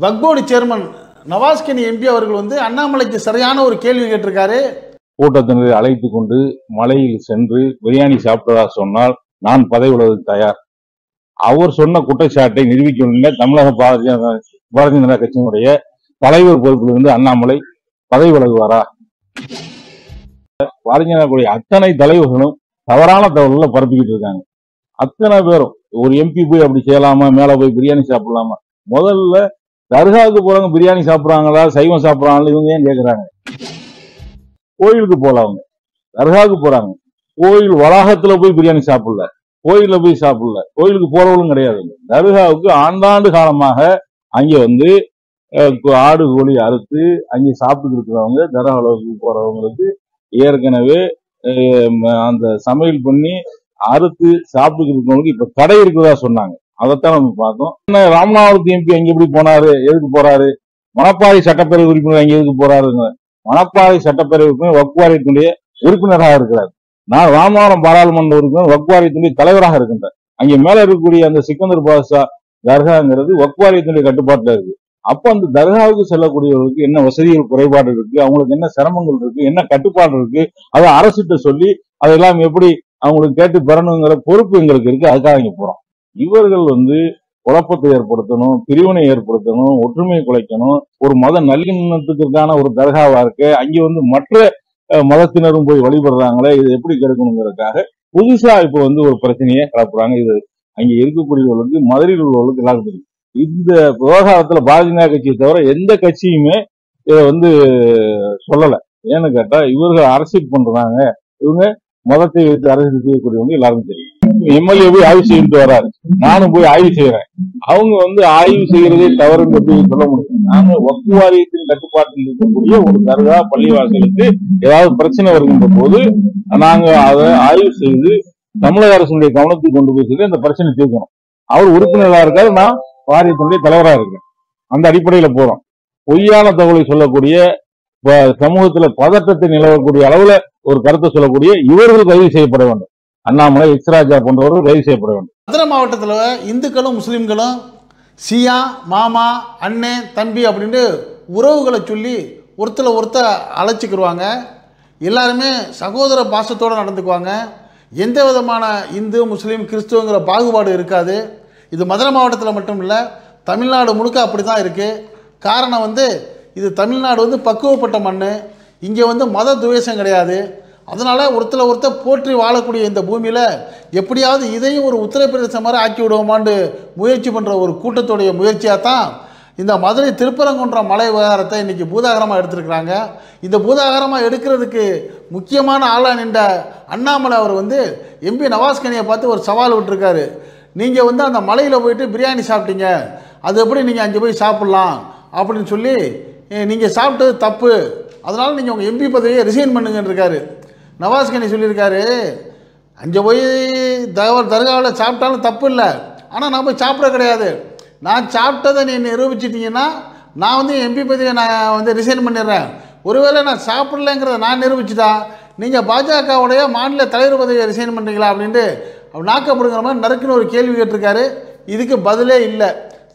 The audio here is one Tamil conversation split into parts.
வக்ஃப் போர்டு சேர்மன் நவாஸ்கனி எம்பி அவர்கள் வந்து அண்ணாமலைக்கு சரியான ஒரு கேள்வி கேட்டிருக்காரு. கூட்டத்தினரை அழைத்து கொண்டு மலையில் சென்று பிரியாணி சாப்பிட்டதா சொன்னால் நான் பதவி விலகுவதற்கு தயார். அவர் சொன்ன குற்றச்சாட்டை நிரூபிக்க தமிழக பாரதிய ஜனதா கட்சியினுடைய தலைவர் பொறுப்பிலிருந்து அண்ணாமலை பதவி விலகுவாரா? பாரதிய ஜனதா கட்சி அத்தனை தலைவர்களும் தவறான தகவல்களை பரப்பிக்கிட்டு இருக்காங்க. அத்தனை பேரும் ஒரு எம்பி போய் அப்படி செய்யலாமா, மேல போய் பிரியாணி சாப்பிடலாமா? முதல்ல தர்காவுக்கு போறவங்க பிரியாணி சாப்பிடுறாங்களா, சைவம் சாப்பிடுறாங்களா, இவங்க ஏன் கேட்கிறாங்க? கோயிலுக்கு போல அவங்க தர்காவுக்கு போறாங்க, கோயில் வளாகத்துல போய் பிரியாணி சாப்பிடல, கோயில போய் சாப்பிடல, கோயிலுக்கு போறவங்களும் கிடையாது. தர்காவுக்கு ஆண்டாண்டு காலமாக அங்கே வந்து ஆடு கோழி அறுத்து அங்கே சாப்பிட்டு இருக்கிறவங்க, தர்காவுக்கு போறவங்களுக்கு ஏற்கனவே அந்த சமையல் பண்ணி அறுத்து சாப்பிட்டு இருக்கிறவங்களுக்கு இப்ப தடை இருக்கிறதா சொன்னாங்க. அதைத்தான் நம்ம பார்த்தோம். ராமநாதபுரத்து எம்பி அங்க எப்படி போனாரு, எதுக்கு போறாரு? மணப்பாறை சட்டப்பேரவை உறுப்பினர் அங்க எதுக்கு போறாருங்க? மணப்பாறை சட்டப்பேரவை உறுப்பினர் வக்ஃப் வாரியத்தினுடைய உறுப்பினராக இருக்கிறார். நான் ராமநாதபுரம் பாராளுமன்ற உறுப்பினர் வக்ஃப் வாரியத்தினுடைய தலைவராக இருக்கின்றேன். அங்க மேல இருக்கக்கூடிய அந்த சிக்கந்தர் பாஷா தர்காங்கிறது வக்ஃப் வாரியத்தினுடைய கட்டுப்பாட்டுல இருக்கு. அப்ப அந்த தர்காவுக்கு செல்லக்கூடியவர்களுக்கு என்ன வசதிகள் குறைபாடு இருக்கு, அவங்களுக்கு என்ன சிரமங்கள் இருக்கு, என்ன கட்டுப்பாடு இருக்கு, அதை அரசிட்ட சொல்லி அதெல்லாம் எப்படி அவங்களுக்கு கேட்டு பெறணுங்கிற பொறுப்பு எங்களுக்கு இருக்கு. அதுக்காக இங்க போறோம். இவர்கள் வந்து குழப்பத்தை ஏற்படுத்தணும், பிரிவினை ஏற்படுத்தணும், ஒற்றுமையை குலைக்கணும், ஒரு மத நல்லிணக்கத்திற்கான ஒரு தர்காவா இருக்கு, அங்கே வந்து மற்ற மதத்தினரும் போய் வழிபடுறாங்களே, இது எப்படி கிடைக்கணுங்கிறதுக்காக புதுசா இப்ப வந்து ஒரு பிரச்சனையை கிளப்புறாங்க. இது அங்க இருக்கக்கூடியவர்களுக்கு, மதுரையில் உள்ளவர்களுக்கு எல்லாரும் தெரியும். இந்த விவகாரத்துல பாரதிய ஜனதா கட்சியை தவிர எந்த கட்சியுமே இதை வந்து சொல்லல. ஏன்னு கேட்டா இவர்கள் அரசியல் பண்றாங்க, இவங்க மதத்தை வைத்து அரசியல் செய்யக்கூடியவங்க எல்லாருக்கும் தெரியும். எம்எல்ஏ போய் ஆய்வு செய்துட்டு வராரு, நானும் போய் ஆய்வு செய்யறேன். அவங்க வந்து ஆய்வு செய்யறதே தவறுன்னு எப்படி சொல்ல முடியும்? நாங்க வக்ஃப் வாரியத்தின் கட்டுப்பாட்டில் இருக்கக்கூடிய ஒரு தர்கா பள்ளிவாசலுக்கு ஏதாவது பிரச்சனை வருகின்ற போது நாங்க அதை ஆய்வு செய்து தமிழக அரசுடைய கவனத்துக்கு கொண்டு போய் சொல்லி அந்த பிரச்சனை தீர்க்கணும். அவர் உறுப்பினராக இருக்காரு, நான் வாரியத்தினுடைய தலைவராக இருக்கிறேன். அந்த அடிப்படையில போறோம். பொய்யான தகவலை சொல்லக்கூடிய, சமூகத்துல பதற்றத்தை நிலவக்கூடிய அளவுல ஒரு கருத்தை சொல்லக்கூடிய இவர்கள் கைது செய்யப்பட வேண்டும். அண்ணாமலை, எச் ராஜா போன்றவர்கள் கைது செய்யப்பட வேண்டும். மதுரை மாவட்டத்தில் இந்துக்களும் முஸ்லீம்களும் சியா, மாமா, அண்ணே, தம்பி அப்படின்ட்டு உறவுகளை சொல்லி ஒருத்தர் அழைச்சிக்கிடுவாங்க. எல்லாருமே சகோதர பாசத்தோடு நடந்துக்குவாங்க. எந்த விதமான இந்து, முஸ்லீம், கிறிஸ்துவங்கிற பாகுபாடு இருக்காது. இது மதுரை மாவட்டத்தில் மட்டும் இல்லை, தமிழ்நாடு முழுக்க அப்படி தான் இருக்குது. காரணம் வந்து இது தமிழ்நாடு வந்து பக்குவப்பட்ட மண். இங்கே வந்து மத துவேஷம் கிடையாது. அதனால் ஒருத்தர் போற்றி வாழக்கூடிய இந்த பூமியில் எப்படியாவது இதையும் ஒரு உத்தரப்பிரதேசம் மாதிரி ஆக்கி விடுவோமான்னு முயற்சி பண்ணுற ஒரு கூட்டத்துடைய முயற்சியாக தான் இந்த மதுரை திருப்பரங்குன்றம் மலை விவகாரத்தை இன்றைக்கி பூதாகரமாக எடுத்திருக்கிறாங்க. இந்த பூதாகரமாக எடுக்கிறதுக்கு முக்கியமான ஆளாக நின்ற அண்ணாமலை அவர் வந்து எம்பி நவாஸ்கனியை பார்த்து ஒரு சவால் விட்டுருக்காரு. நீங்கள் வந்து அந்த மலையில் போயிட்டு பிரியாணி சாப்பிட்டீங்க, அது எப்படி நீங்கள் அங்கே போய் சாப்பிட்லாம் அப்படின்னு சொல்லி, நீங்கள் சாப்பிட்டது தப்பு, அதனால் நீங்கள் உங்கள் எம்பி பதவியை ரிசைன் பண்ணுங்கன்னு இருக்காரு. நவாஸ்கனி சொல்லியிருக்காரு, அங்கே போய் தர்காவில் சாப்பிட்டாலும் தப்பு இல்லை, ஆனால் நான் போய் சாப்பிட கிடையாது. நான் சாப்பிட்டதை நீ நிரூபிச்சிட்டிங்கன்னா நான் வந்து எம்பி பதவியை நான் வந்து ரிசைன் பண்ணிடுறேன். ஒருவேளை நான் சாப்பிடலைங்கிறத நான் நிரூபிச்சுட்டா நீங்கள் பாஜகவுடைய மாநில தலைவர் பதவியை ரிசைன் பண்ணுறீங்களா அப்படின்ட்டு நாக்கப்படுங்கிற மாதிரி நறுக்குன்னு ஒரு கேள்வி கேட்டிருக்காரு. இதுக்கு பதிலே இல்லை.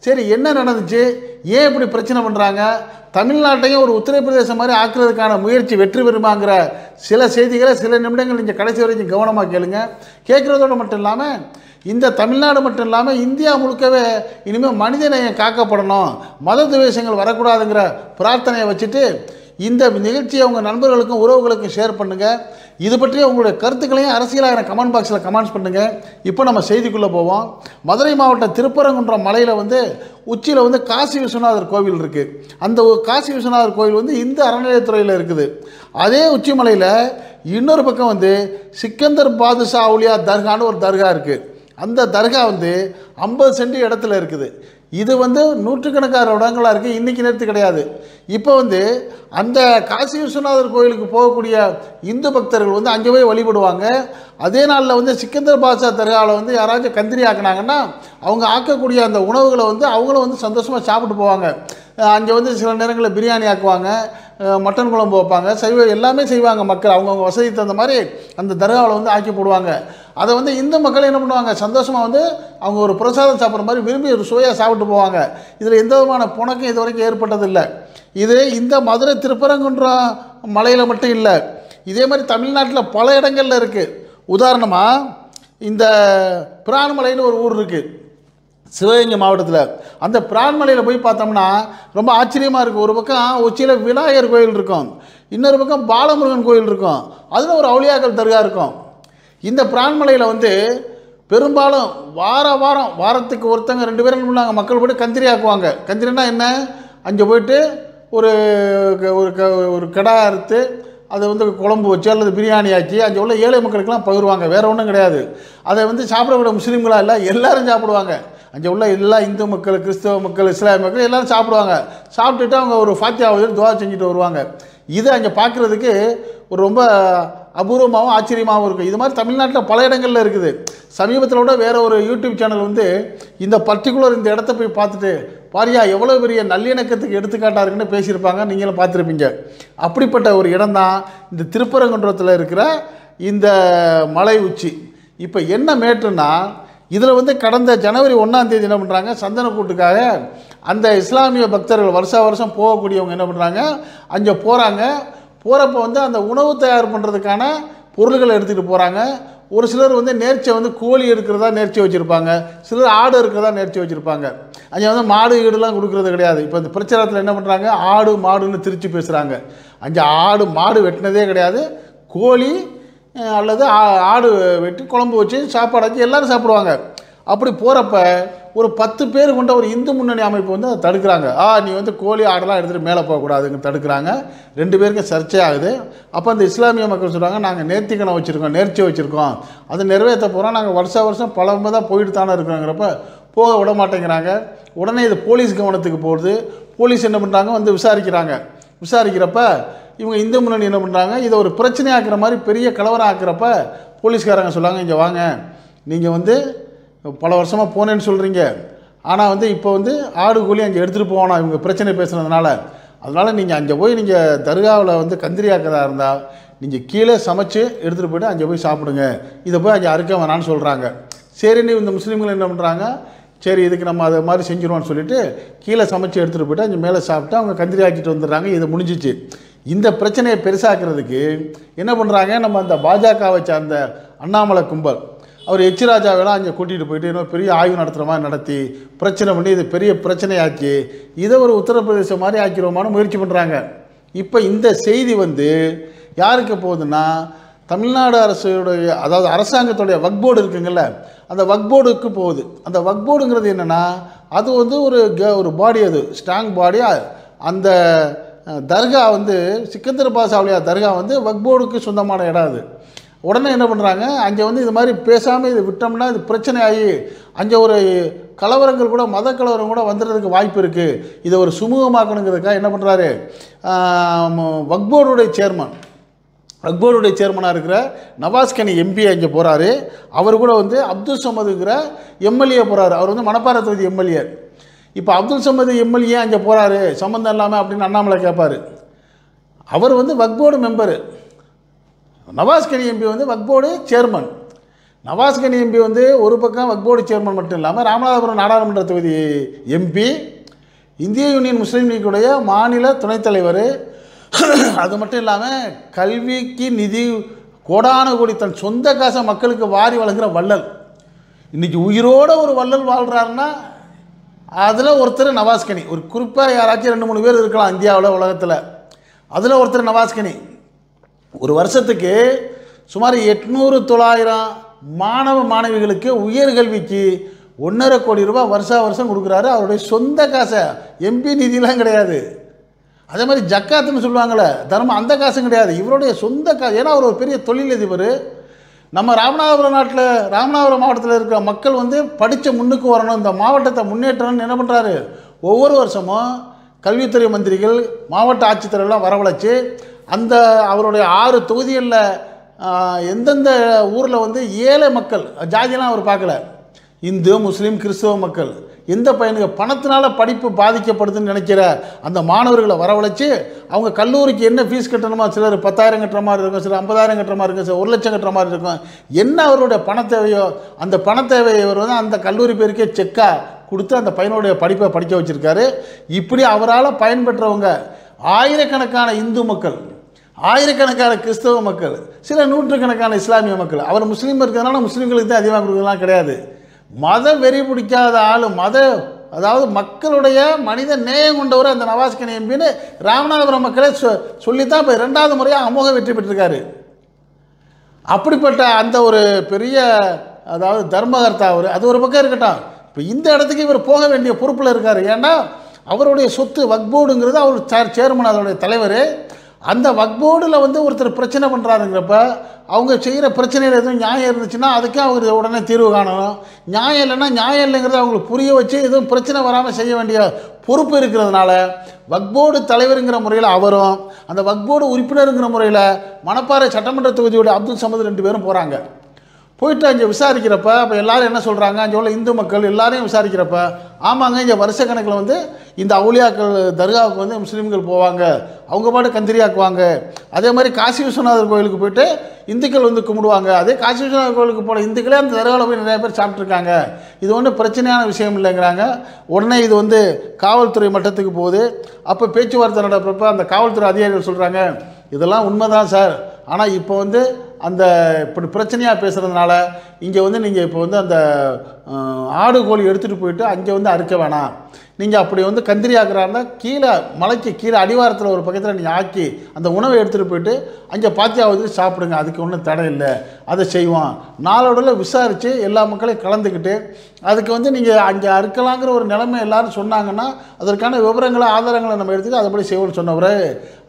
சரி, என்ன நடந்துச்சு, ஏன் இப்படி பிரச்சனை பண்ணுறாங்க, தமிழ்நாட்டையும் ஒரு உத்தரப்பிரதேசம் மாதிரி ஆக்குறதுக்கான முயற்சி வெற்றி பெறுமாங்கிற சில செய்திகளை சில நிமிடங்கள் நீங்கள் கடைசி வரைக்கும் கவனமாக கேளுங்க. கேட்குறதோடு மட்டும் இல்லாமல் இந்த தமிழ்நாடு மட்டும் இல்லாமல் இந்தியா முழுக்கவே இனிமேல் மனிதநேயம் காக்கப்படணும், மத துவேஷங்கள் வரக்கூடாதுங்கிற பிரார்த்தனையை வச்சுட்டு இந்த நிகழ்ச்சியை உங்கள் நண்பர்களுக்கும் உறவுகளுக்கும் ஷேர் பண்ணுங்கள். இது பற்றி உங்களுடைய கருத்துக்களையும் அரசியலாக கமெண்ட் பாக்ஸில் கமெண்ட்ஸ் பண்ணுங்கள். இப்போ நம்ம செய்திக்குள்ளே போவோம். மதுரை மாவட்டம் திருப்பரங்குன்றம் மலையில் வந்து உச்சியில் வந்து காசி விஸ்வநாதர் கோவில் இருக்குது. அந்த காசி விஸ்வநாதர் கோவில் வந்து இந்து அறநிலையத்துறையில் இருக்குது. அதே உச்சி மலையில் இன்னொரு பக்கம் வந்து சிக்கந்தர் பாதுஷா அவுலியா தர்கான்னு ஒரு தர்கா இருக்குது. அந்த தர்கா வந்து 50 சென்ட் இடத்துல இருக்குது. இது வந்து நூற்றுக்கணக்கான இடங்களாக இருக்குது, இன்றைக்கி நேரத்து கிடையாது. இப்போ வந்து அந்த காசி விஸ்வநாதர் கோயிலுக்கு போகக்கூடிய இந்து பக்தர்கள் வந்து அங்கே போய் வழிபடுவாங்க. அதே நாளில் வந்து சிக்கந்தர் பாஷா தர்காவில் வந்து யாராச்சும் கந்திரி ஆக்கினாங்கன்னா அவங்க ஆக்கக்கூடிய அந்த உணவுகளை வந்து அவங்களும் வந்து சந்தோஷமாக சாப்பிட்டு போவாங்க. அங்கே வந்து சில நேரங்களில் பிரியாணி ஆக்குவாங்க, மட்டன் குழம்பு வைப்பாங்க, எல்லாமே செய்வாங்க. மக்கள் அவங்கவுங்க வசதி தகுந்த மாதிரி அந்த தர்காவில் வந்து ஆக்கி போடுவாங்க. அதை வந்து இந்து மக்கள் என்ன பண்ணுவாங்க, சந்தோஷமாக வந்து அவங்க ஒரு பிரசாதம் சாப்பிட்ற மாதிரி விரும்பி ஒரு சுவையாக சாப்பிட்டு போவாங்க. இதில் எந்த விதமான புணக்கும் இது வரைக்கும் ஏற்பட்டதில்லை. இது இந்த மதுரை திருப்பரங்குன்றம் மலையில் மட்டும் இல்லை, இதே மாதிரி தமிழ்நாட்டில் பல இடங்களில் இருக்குது. உதாரணமாக இந்த பிரான்மலைன்னு ஒரு ஊர் இருக்குது சிவகங்கை மாவட்டத்தில். அந்த பிரான்மலையில் போய் பார்த்தோம்னா ரொம்ப ஆச்சரியமாக இருக்குது. ஒரு பக்கம் உச்சியில் விநாயகர் கோயில் இருக்கும், இன்னொரு பக்கம் பாலமுருகன் கோயில் இருக்கும், அதில் ஒரு அவுளியாக்கள் தர்கா இருக்கும். இந்த பிரான்மலையில் வந்து பெரும்பாலும் வாரத்துக்கு ஒருத்தங்க 2 பேரும் பண்ணுவாங்க, மக்கள் போய்ட்டு கந்திரி ஆக்குவாங்க. கந்திரினா என்ன, அங்கே போய்ட்டு ஒரு ஒரு கடா அறுத்து அதை வந்து குழம்பு வச்சு அல்லது பிரியாணி ஆக்கி அங்கே உள்ள ஏழை மக்களுக்கெல்லாம் பகிர்வாங்க. வேறு ஒன்றும் கிடையாது. அதை வந்து சாப்பிடக்கூடிய முஸ்லீம்களாக இல்லை, எல்லோரும் சாப்பிடுவாங்க. அங்கே உள்ள எல்லா இந்து மக்கள், கிறிஸ்தவ மக்கள், இஸ்லாமிய மக்கள் எல்லோரும் சாப்பிடுவாங்க. சாப்பிட்டுட்டு அவங்க ஒரு ஃபாத்தியாவது துவா செஞ்சுட்டு வருவாங்க. இது அங்கே பார்க்குறதுக்கு ஒரு ரொம்ப அபூர்வமாகவும் ஆச்சரியமாகவும் இருக்கும். இது மாதிரி தமிழ்நாட்டில் பல இடங்களில் இருக்குது. சமீபத்தில் கூட வேறு ஒரு யூடியூப் சேனல் வந்து இந்த பர்டிகுலர் இந்த இடத்த போய் பார்த்துட்டு பாரியா எவ்வளோ பெரிய நல்லிணக்கத்துக்கு எடுத்துக்காட்டாக இருக்குன்னு பேசியிருப்பாங்க, நீங்களும் பார்த்துருப்பீங்க. அப்படிப்பட்ட ஒரு இடம் தான் இந்த திருப்பரங்குன்றத்தில் இருக்கிற இந்த மலை உச்சி. இப்போ என்ன மேட்டுன்னா, இதில் வந்து கடந்த ஜனவரி 1ஆம் தேதி என்ன பண்ணுறாங்க, சந்தனக்கூட்டுக்காக அந்த இஸ்லாமிய பக்தர்கள் வருஷம் போகக்கூடியவங்க என்ன பண்ணுறாங்க, அங்கே போகிறப்ப வந்து அந்த உணவு தயார் பண்ணுறதுக்கான பொருள்களை எடுத்துகிட்டு போகிறாங்க. ஒரு சிலர் வந்து நேர்ச்சியை வந்து கோழி எடுக்கிறதா நேர்ச்சி வச்சுருப்பாங்க, சிலர் ஆடு இருக்கிறதா நேர்ச்சி வச்சுருப்பாங்க. அங்கே வந்து மாடு ஈடுலாம் கொடுக்குறது கிடையாது. இப்போ இந்த பிரச்சாரத்தில் என்ன பண்ணுறாங்க, ஆடு மாடுன்னு திருச்சி பேசுகிறாங்க. அங்கே மாடு வெட்டினதே கிடையாது, கோழி அல்லது ஆடு வெட்டி குழம்பு வச்சு சாப்பாடு வச்சு எல்லோரும் சாப்பிடுவாங்க. அப்படி போகிறப்ப ஒரு 10 பேர் கொண்ட ஒரு இந்து முன்னணி அமைப்பு வந்து அதை தடுக்கிறாங்க. நீ வந்து கோழி ஆடெல்லாம் எடுத்துகிட்டு மேலே போகக்கூடாதுங்க தடுக்கிறாங்க. 2 பேருக்கும் சர்ச்சை ஆகுது. அப்போ அந்த இஸ்லாமிய மக்கள் சொல்கிறாங்க, நாங்கள் நேர்த்திக்கணம் வச்சுருக்கோம், நேர்ச்சி வச்சுருக்கோம், அதை நிறைவேற்ற போகிறோம், நாங்கள் வருஷம் பல தான் போயிட்டு தானே இருக்கிறோங்கிறப்ப போக விட மாட்டேங்கிறாங்க. உடனே இது போலீஸ் கவனத்துக்கு போகுது. போலீஸ் என்ன பண்ணுறாங்க, வந்து விசாரிக்கிறப்ப இவங்க இந்து முன்னணி என்ன பண்ணுறாங்க, இதை ஒரு பிரச்சனையாக்குற மாதிரி பெரிய கலவரம் ஆக்குறப்ப போலீஸ்காரங்க சொல்கிறாங்க, இங்கே வாங்க, நீங்கள் வந்து பல வருஷமாக போனேன்னு சொல்கிறீங்க, ஆனால் வந்து இப்போ வந்து ஆடு கோழி அங்கே எடுத்துகிட்டு போகணும் இவங்க பிரச்சனை பேசுனதுனால, அதனால் நீங்கள் அங்கே போய் நீங்கள் தர்காவில் வந்து கந்திரியாக்கிறதா இருந்தால் நீங்கள் கீழே சமைச்சு எடுத்துகிட்டு போய்ட்டு அங்கே போய் சாப்பிடுங்க, இதை போய் அங்கே அறுக்க வேணான்னு சொல்கிறாங்க. சரின்னு இந்த முஸ்லீம்கள் என்ன பண்ணுறாங்க, சரி இதுக்கு நம்ம அதை மாதிரி செஞ்சுருவோம்னு சொல்லிவிட்டு கீழே சமைச்சு எடுத்துகிட்டு போய்ட்டு அங்கே மேலே சாப்பிட்டு அவங்க கந்திரி ஆக்கிட்டு வந்துடுறாங்க. இது முடிஞ்சிச்சு. இந்த பிரச்சனையை பெருசாக்குறதுக்கு என்ன பண்ணுறாங்க, நம்ம அந்த பாஜகவை சார்ந்த அண்ணாமலை கும்பல் அவர் எச் ராஜாவெல்லாம் அங்கே கூட்டிகிட்டு போயிட்டு இன்னும் பெரிய ஆய்வு நடத்துகிற மாதிரி நடத்தி பிரச்சனை பண்ணி இது பெரிய பிரச்சனையாக்கி இதை ஒரு உத்தரப்பிரதேசம் மாதிரி ஆக்கிடுவோமான்னு முயற்சி பண்ணுறாங்க. இப்போ இந்த செய்தி வந்து யாருக்கு போகுதுன்னா, தமிழ்நாடு அரசுடைய அதாவது அரசாங்கத்துடைய வக்ஃப் போர்டு இருக்குங்கள்ல, அந்த வக்ஃப் போர்டுக்கு போகுது. அந்த வக்ஃப் போர்டுங்கிறது என்னென்னா, அது வந்து ஒரு பாடி, அது ஸ்ட்ராங் பாடி. அந்த தர்கா வந்து சிக்கந்தர் பாஷா அவுலியா தர்கா வந்து வக்ஃப் போர்டுக்கு சொந்தமான இடம். அது உடனே என்ன பண்ணுறாங்க, அங்கே வந்து இது மாதிரி பேசாமல் இது விட்டோம்னா இது பிரச்சனை ஆகி அங்கே ஒரு கலவரங்கள் கூட மத கலவரம் கூட வந்துடுறதுக்கு வாய்ப்பு இருக்குது, இதை ஒரு சுமூகமாக்கணுங்கிறதுக்காக என்ன பண்ணுறாரு, வக்ஃப் போர்டுடைய சேர்மனாக இருக்கிற நவாஸ்கனி எம்பி அங்கே போகிறாரு. அவர் கூட வந்து அப்துல் சமதுங்கிற எம்எல்ஏ போகிறாரு. அவர் வந்து மணப்பாறை தொகுதி எம்எல்ஏ. இப்போ அப்துல் சமது எம்எல்ஏ அங்கே போகிறாரு சம்மந்தம் இல்லாமல் அப்படின்னு அண்ணாமலை கேட்பார். அவர் வந்து வக்ஃப் போர்டு மெம்பரு, நவாஸ்கனி எம்பி வந்து வக்ஃப் போர்டு சேர்மன். நவாஸ்கனி எம்பி வந்து ஒரு பக்கம் வக்ஃப் போர்டு சேர்மன் மட்டும் இல்லாமல் ராமநாதபுரம் நாடாளுமன்ற தொகுதி எம்பி, இந்திய யூனியன் முஸ்லீம் லீக்குடைய மாநில துணைத் தலைவர். அது மட்டும் இல்லாமல் கல்விக்கு நிதி கோடான கோடி தன் சொந்த காசை மக்களுக்கு வாரி வழங்குகிற வள்ளல். இன்றைக்கி உயிரோடு ஒரு வள்ளல் வாழ்கிறாருன்னா அதில் ஒருத்தர் நவாஸ்கனி. ஒரு குறிப்பாக யாராச்சும் 2-3 பேர் இருக்கலாம் இந்தியாவில், உலகத்தில். அதில் ஒருத்தர் நவாஸ்கனி. ஒரு வருஷத்துக்கு சுமார் 800-900 மாணவ மாணவிகளுக்கு உயர்கல்விக்கு 1.5 கோடி ரூபாய் வருஷம் கொடுக்குறாரு. அவருடைய சொந்த காசை, எம்பி நிதியெலாம் கிடையாது. அதே மாதிரி ஜக்காத்துன்னு சொல்லுவாங்களே தர்மம், அந்த காசும் கிடையாது, இவருடைய சொந்த காசு. ஏன்னா அவர் ஒரு பெரிய தொழிலதிபர். நம்ம ராமநாதபுரம் மாவட்டத்தில் இருக்கிற மக்கள் வந்து படித்த முன்னுக்கு வரணும், இந்த மாவட்டத்தை முன்னேற்றணும்னு என்ன பண்ணுறாரு, ஒவ்வொரு வருஷமும் கல்வித்துறை மந்திரிகள், மாவட்ட ஆட்சித்தலைவர்கள்லாம் வரவழைச்சு அந்த அவருடைய 6 தொகுதிகளில் எந்தெந்த ஊரில் வந்து ஏழை மக்கள், ஜாதியெல்லாம் அவர் பார்க்கல, இந்து முஸ்லீம் கிறிஸ்தவ மக்கள் எந்த பையனுக்கு பணத்தினால படிப்பு பாதிக்கப்படுதுன்னு நினைக்கிற அந்த மாணவர்களை வரவழைச்சு அவங்க கல்லூரிக்கு என்ன ஃபீஸ் கட்டணுமோ, சிலர் 10,000 கட்டுற மாதிரி இருக்கும், சிலர் 50,000 கட்டுற மாதிரி இருக்கும், சிலர் 1,00,000 கட்டுற மாதிரி இருக்கும். என்ன அவருடைய பண தேவையோ அந்த பண தேவையை இவர் வந்து அந்த கல்லூரி பேருக்கே செக்காக கொடுத்து அந்த பையனுடைய படிப்பை படிக்க வச்சுருக்காரு. இப்படி அவரால் பயன்பெற்றவங்க ஆயிரக்கணக்கான இந்து மக்கள், ஆயிரக்கணக்கான கிறிஸ்தவ மக்கள், சில நூற்றுக்கணக்கான இஸ்லாமிய மக்கள். அவர் முஸ்லீம் இருக்கிறதுனால முஸ்லீம்களுக்கு தான் அதிகமாக கொடுக்கலாம் கிடையாது. மத வெறி பிடிக்காத ஆள், அதாவது மக்களுடைய மனித நேயம் கொண்டவர் அந்த நவாஸ்கனி எம்பின்னு ராமநாதபுரம் மக்களே சொல்லித்தான் இப்போ 2வது முறையாக அமோக வெற்றி பெற்றிருக்காரு. அப்படிப்பட்ட அந்த ஒரு பெரிய அதாவது தர்மகர்த்தா அவர். அது ஒரு பக்கம் இருக்கட்டும். இப்போ இந்த இடத்துக்கு இவர் போக வேண்டிய பொறுப்பில் இருக்கார். ஏன்னா அவருடைய சொத்து வக்போர்டுங்கிறது அவர் சேர்மன், அதோடைய தலைவர். அந்த வக்போர்டில் வந்து ஒருத்தர் பிரச்சனை பண்ணுறாருங்கிறப்ப அவங்க செய்கிற பிரச்சனையில் எதுவும் நியாயம் இருந்துச்சுன்னா அதுக்கு அவங்க உடனே தீர்வு காணணும். நியாயம் இல்லைன்னா நியாயம் இல்லைங்கிறத அவங்களுக்கு புரிய வச்சு எதுவும் பிரச்சனை வராமல் செய்ய வேண்டிய பொறுப்பு இருக்கிறதுனால வக்போர்டு தலைவருங்கிற முறையில் அவரும், அந்த வக்போர்டு உறுப்பினருங்கிற முறையில் மணப்பாறை சட்டமன்ற தொகுதியோட அப்துல் சமது 2 பேரும் போகிறாங்க. போயிட்டு அங்கே விசாரிக்கிறப்ப அப்போ எல்லோரும் என்ன சொல்கிறாங்க, அங்கே உள்ள இந்து மக்கள் எல்லாரையும் விசாரிக்கிறப்ப ஆமாங்க, இங்கே வருஷக்கணக்கில் வந்து இந்த அவுலியாக்கள் தர்காவுக்கு வந்து முஸ்லீம்கள் போவாங்க, அவங்க பாட்டு கந்திரியாக்குவாங்க. அதே மாதிரி காசி விஸ்வநாதர் கோயிலுக்கு போயிட்டு இந்துக்கள் வந்து கும்பிடுவாங்க. அதே காசி விஸ்வநாதர் கோயிலுக்கு போன இந்துக்களே அந்த தர்காவில் போய் நிறைய பேர் சாப்பிட்ருக்காங்க. இது ஒன்றும் பிரச்சனையான விஷயம் இல்லைங்கிறாங்க. உடனே இது வந்து காவல்துறை மட்டத்துக்கு போகுது. அப்போ பேச்சுவார்த்தை நடப்பப்போ அந்த காவல்துறை அதிகாரிகள் சொல்கிறாங்க, இதெல்லாம் உண்மைதான் சார், ஆனால் இப்போ வந்து அந்த இப்படி பிரச்சனையாக பேசுகிறதுனால இங்கே வந்து நீங்கள் இப்போ வந்து அந்த ஆடு கோழி எடுத்துகிட்டு போயிட்டு அங்கே வந்து அறுக்க வேணாம். நீங்கள் அப்படி வந்து கந்திரி ஆக்குறாருன்னா கீழே மலைக்கு கீழே அடிவாரத்தில் ஒரு பக்கத்தில் நீங்கள் ஆக்கி அந்த உணவை எடுத்துகிட்டு போயிட்டு அங்கே பாத்தியாவது சாப்பிடுங்க, அதுக்கு ஒன்றும் தடை இல்லை, அதை செய்வோம். நாளோட விசாரித்து எல்லா மக்களையும் கலந்துக்கிட்டு அதுக்கு வந்து நீங்கள் அங்கே அறுக்கலாங்கிற ஒரு நிலைமை எல்லோரும் சொன்னாங்கன்னா அதற்கான விவரங்களை ஆதாரங்களை நம்ம எடுத்துக்கிட்டு அதுபடி செய்வோம்னு சொன்னவர்.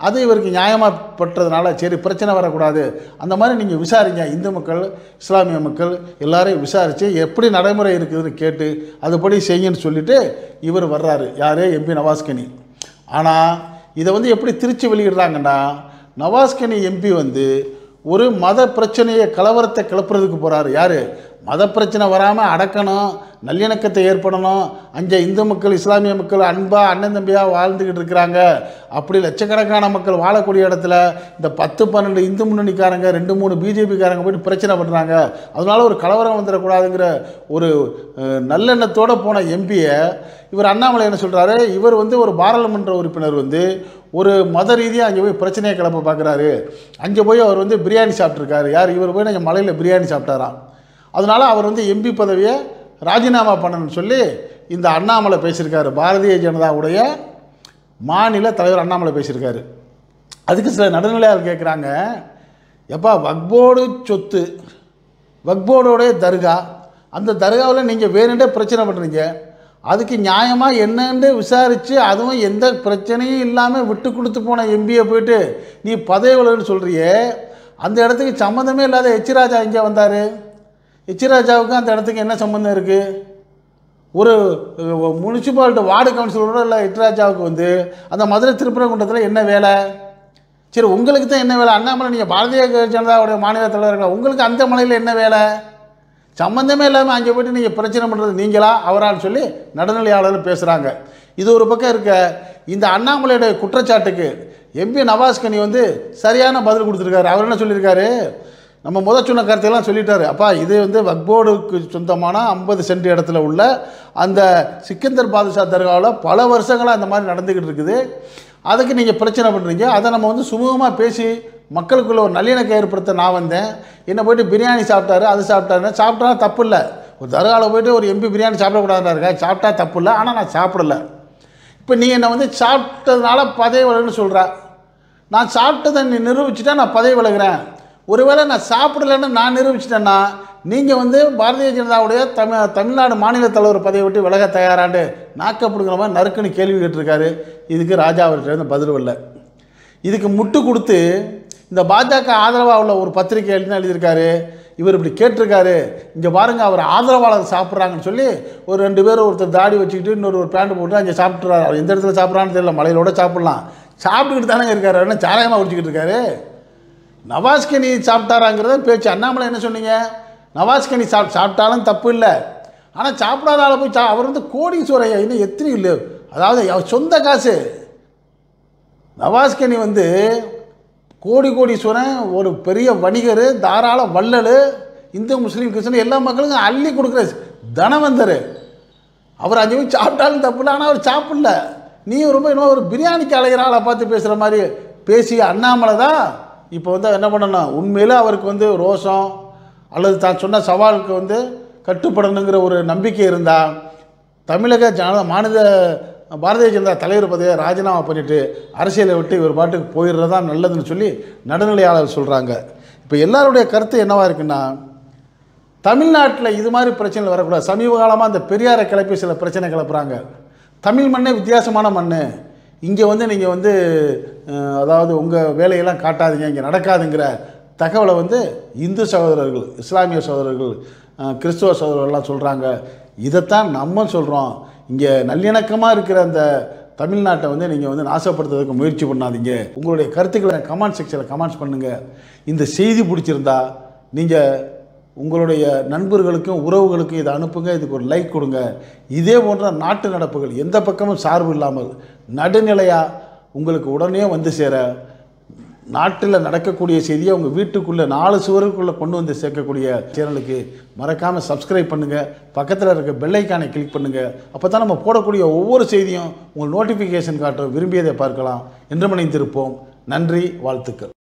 அது இவருக்கு நியாயமாக பட்டதுனால சரி பிரச்சனை வரக்கூடாது, அந்த மாதிரி நீங்கள் விசாரிங்க, இந்து மக்கள் இஸ்லாமிய மக்கள் எல்லாரையும் விசாரித்து எப்படி நடைமுறை இருக்குதுன்னு கேட்டு அதுபடி செய்யுன்னு சொல்லிவிட்டு இவர் வர்றாரு. யார்? எம்பி நவாஸ்கனி. ஆனால் இதை வந்து எப்படி திருச்சி வெளியிடுறாங்கன்னா, நவாஸ்கனி எம்பி வந்து ஒரு மத பிரச்சனையை கலவரத்தை கிளப்புறதுக்கு போகிறாரு. யார்? மத பிரச்சனை வராமல் அடக்கணும், நல்லிணக்கத்தை ஏற்படணும், அங்கே இந்து மக்கள் இஸ்லாமிய மக்கள் அன்பாக அண்ணன் தம்பியாக வாழ்ந்துக்கிட்டு இருக்கிறாங்க. அப்படி லட்சக்கணக்கான மக்கள் வாழக்கூடிய இடத்துல இந்த 10-12 இந்து முன்னணிக்காரங்க 2-3 பிஜேபிக்காரங்க போய்ட்டு பிரச்சனை பண்ணுறாங்க, அதனால ஒரு கலவரம் வந்துடக்கூடாதுங்கிற ஒரு நல்லெண்ணத்தோடு போன எம்பியை இவர் அண்ணாமலை என்ன சொல்கிறாரு, இவர் வந்து ஒரு பாராளுமன்ற உறுப்பினர் வந்து ஒரு மத ரீதியாக அங்கே போய் பிரச்சனையை கிளப்ப பார்க்குறாரு. அங்கே போய் அவர் வந்து பிரியாணி சாப்பிட்ருக்காரு. யார்? இவர் போய் நாங்கள் மலையில் பிரியாணி சாப்பிட்டாராம். அதனால் அவர் வந்து எம்பி பதவியை ராஜினாமா பண்ணணும்னு சொல்லி இந்த அண்ணாமலை பேசியிருக்காரு. பாரதிய ஜனதாவுடைய மாநில தலைவர் அண்ணாமலை பேசியிருக்காரு. அதுக்கு சில நடுநிலையாளர் கேட்குறாங்க, எப்பா வக்போர்டு சொத்து, வக்போர்டோடைய தர்கா, அந்த தர்காவில் நீங்கள் வேணுண்டே பிரச்சனை பண்ணுறீங்க, அதுக்கு நியாயமாக என்னன்னு விசாரித்து அதுவும் எந்த பிரச்சனையும் இல்லாமல் விட்டு கொடுத்து போன எம்பியை போயிட்டு நீ பதவி விலகுன்னு சொல்கிறியே, அந்த இடத்துக்கு சம்மந்தமே இல்லாத எச் ராஜா இங்கே வந்தார். எச் ராஜாவுக்கும் அந்த இடத்துக்கு என்ன சம்மந்தம் இருக்குது? ஒரு முனிசிபாலிட்டி வார்டு கவுன்சிலரோட இல்லை எச் ராஜாவுக்கு வந்து அந்த மதுரை திருப்பரங்குன்றத்தில் என்ன வேலை? சரி, உங்களுக்கு தான் என்ன வேலை? அண்ணாமலை நீங்கள் பாரதிய ஜனதாவுடைய மாநில தலைவர்கள், உங்களுக்கு அந்த மலையில் என்ன வேலை? சம்மந்தமே இல்லாமல் அங்கே போய்ட்டு நீங்கள் பிரச்சனை பண்ணுறது நீங்களா அவரான்னு சொல்லி நடுநிலையாளர்கள் பேசுகிறாங்க. இது ஒரு பக்கம் இருக்க, இந்த அண்ணாமலையுடைய குற்றச்சாட்டுக்கு எம்பி நவாஸ்கனி வந்து சரியான பதில் கொடுத்துருக்காரு. அவர் என்ன சொல்லியிருக்காரு, நம்ம சொன்ன கருத்தையெல்லாம் சொல்லிட்டாரு. அப்பா இது வந்து வக்போர்டுக்கு சொந்தமான 50 சென்ட் இடத்துல உள்ள அந்த சிக்கந்தர் பாதுஷா தர்காவில் பல வருஷங்களாக அந்த மாதிரி நடந்துக்கிட்டு இருக்குது, அதுக்கு நீங்கள் பிரச்சனை பண்ணுறீங்க, அதை நம்ம வந்து சுமூகமாக பேசி மக்களுக்குள்ள ஒரு நல்லிணக்கம் ஏற்படுத்த நான் வந்தேன். என்னை போய்ட்டு பிரியாணி சாப்பிட்டாரு, அது சாப்பிட்டாருன்னு சாப்பிட்டா தப்பு இல்லை. ஒரு தர்காவில் போய்ட்டு ஒரு எம்பி பிரியாணி சாப்பிடக்கூடாதுன்னு இருக்கா, சாப்பிட்டா தப்பு இல்லை, ஆனால் நான் சாப்பிடலை. இப்போ நீ என்னை வந்து சாப்பிட்டதுனால பதவி விலகுன்னு சொல்கிற, நான் சாப்பிட்டதை நீ நிரூபிச்சுட்டா நான் பதவி விலகுறேன். ஒருவேளை நான் சாப்பிடலைன்னு நான் நிரூபிச்சிட்டேன்னா நீங்கள் வந்து பாரதிய ஜனதாவுடைய தமிழ்நாடு மாநில தலைவர் பதவியை விட்டு விலக தயாராண்டு நாக்கப்படுங்கிற மாதிரி நறுக்குன்னு கேள்வி கேட்டிருக்காரு. இதுக்கு ராஜா அவர்கிட்ட பதில் இல்லை. இதுக்கு முட்டு கொடுத்து இந்த பாஜக ஆதரவாக உள்ள ஒரு பத்திரிகை எழுதியிருக்காரு. இவர் இப்படி கேட்டிருக்காரு, இங்கே பாருங்கள் அவர் ஆதரவாளர் சாப்பிட்றாங்கன்னு சொல்லி ஒரு 2 பேர், ஒருத்தர் தாடி வச்சுக்கிட்டு இன்னொரு ஒரு பேண்ட் போட்டு அங்கே சாப்பிட்றாரு. அவர் எந்த இடத்துல சாப்பிட்றான்னு தெரியல, மலையிலோட சாப்பிட்லாம், சாப்பிட்டுக்கிட்டு தானே இருக்காரு, என்ன சாராயமாக குடிச்சிக்கிட்டு இருக்காரு. நவாஸ்கனி சாப்பிட்டாராங்கிறத பேச்சு. அண்ணாமலை என்ன சொன்னீங்க, நவாஸ்கனி சாப்பிட்டாலும் தப்பு இல்லை, ஆனால் சாப்பிடாத ஆளை போய் அவர் வந்து கோடீஸ்வரையா இன்னும் எத்தனை இல்லை, அதாவது அவர் சொந்த காசு. நவாஸ்கனி வந்து கோடீஸ்வரன், ஒரு பெரிய வணிகர், தாராள வள்ளல், இந்து முஸ்லீம் கிறிஸ்தன் எல்லா மக்களுக்கும் அள்ளி கொடுக்குற தனவந்தர். அவர் 5 பேர் சாப்பிட்டாலும் தப்பு இல்லை, ஆனால் அவர் சாப்பிடல. நீ ரொம்ப இன்னும் ஒரு பிரியாணிக்கு அலைகிற ஆளை பார்த்து பேசுகிற மாதிரி பேசி அண்ணாமலை தான் இப்போ வந்து என்ன பண்ணணும், உண்மையில் அவருக்கு வந்து ரோஷம் அல்லது தான் சொன்ன சவாலுக்கு வந்து கட்டுப்படணுங்கிற ஒரு நம்பிக்கை இருந்தால் தமிழக மாநில பாரதிய ஜனதா தலைவர் பதவியை ராஜினாமா பண்ணிவிட்டு அரசியலை விட்டு இவர் பாட்டுக்கு போயிடுறதா நல்லதுன்னு சொல்லி நடுநிலையாளர் சொல்கிறாங்க. இப்போ எல்லாருடைய கருத்து என்னவாக இருக்குன்னா, தமிழ்நாட்டில் இது மாதிரி பிரச்சனைகள் வரக்கூடாது. சமீப காலமாக அந்த பெரியாரை கிளப்பி சில பிரச்சனை கிளப்புறாங்க. தமிழ் மண்ணே வித்தியாசமான மண், இங்கே வந்து நீங்கள் வந்து அதாவது உங்கள் வேலையெல்லாம் காட்டாதீங்க, இங்கே நடக்காதுங்கிற தகவலை வந்து இந்து சகோதரர்கள், இஸ்லாமிய சகோதரர்கள், கிறிஸ்துவ சகோதரர்கள்லாம் சொல்கிறாங்க. இதைத்தான் நம்ம சொல்கிறோம். இங்கே நல்லிணக்கமாக இருக்கிற அந்த தமிழ்நாட்டை வந்து நீங்கள் வந்து நாசப்படுத்துறதுக்கு முயற்சி பண்ணாதீங்க. உங்களுடைய கருத்துக்களை கமெண்ட் செக்ஷனில் கமெண்ட்ஸ் பண்ணுங்கள். இந்த செய்தி பிடிச்சிருந்தா நீங்கள் உங்களுடைய நண்பர்களுக்கும் உறவுகளுக்கும் இதை அனுப்புங்க, இதுக்கு ஒரு லைக் கொடுங்க. இதே போன்ற நாட்டு நடப்புகள் எந்த பக்கமும் சார்பு இல்லாமல் நடுநிலையாக உங்களுக்கு உடனே வந்து சேர, நாட்டில் நடக்கக்கூடிய செய்தியை உங்கள் வீட்டுக்குள்ளே 4 சுவருக்குள்ளே கொண்டு வந்து சேர்க்கக்கூடிய சேனலுக்கு மறக்காமல் சப்ஸ்கிரைப் பண்ணுங்கள். பக்கத்தில் இருக்க பெல் ஐக்கானை கிளிக் பண்ணுங்கள். அப்போ தான் நம்ம போடக்கூடிய ஒவ்வொரு செய்தியும் உங்கள் நோட்டிஃபிகேஷன் காட்ட விரும்பியதை பார்க்கலாம். என்று மணிந்திருப்போம். நன்றி, வாழ்த்துக்கள்.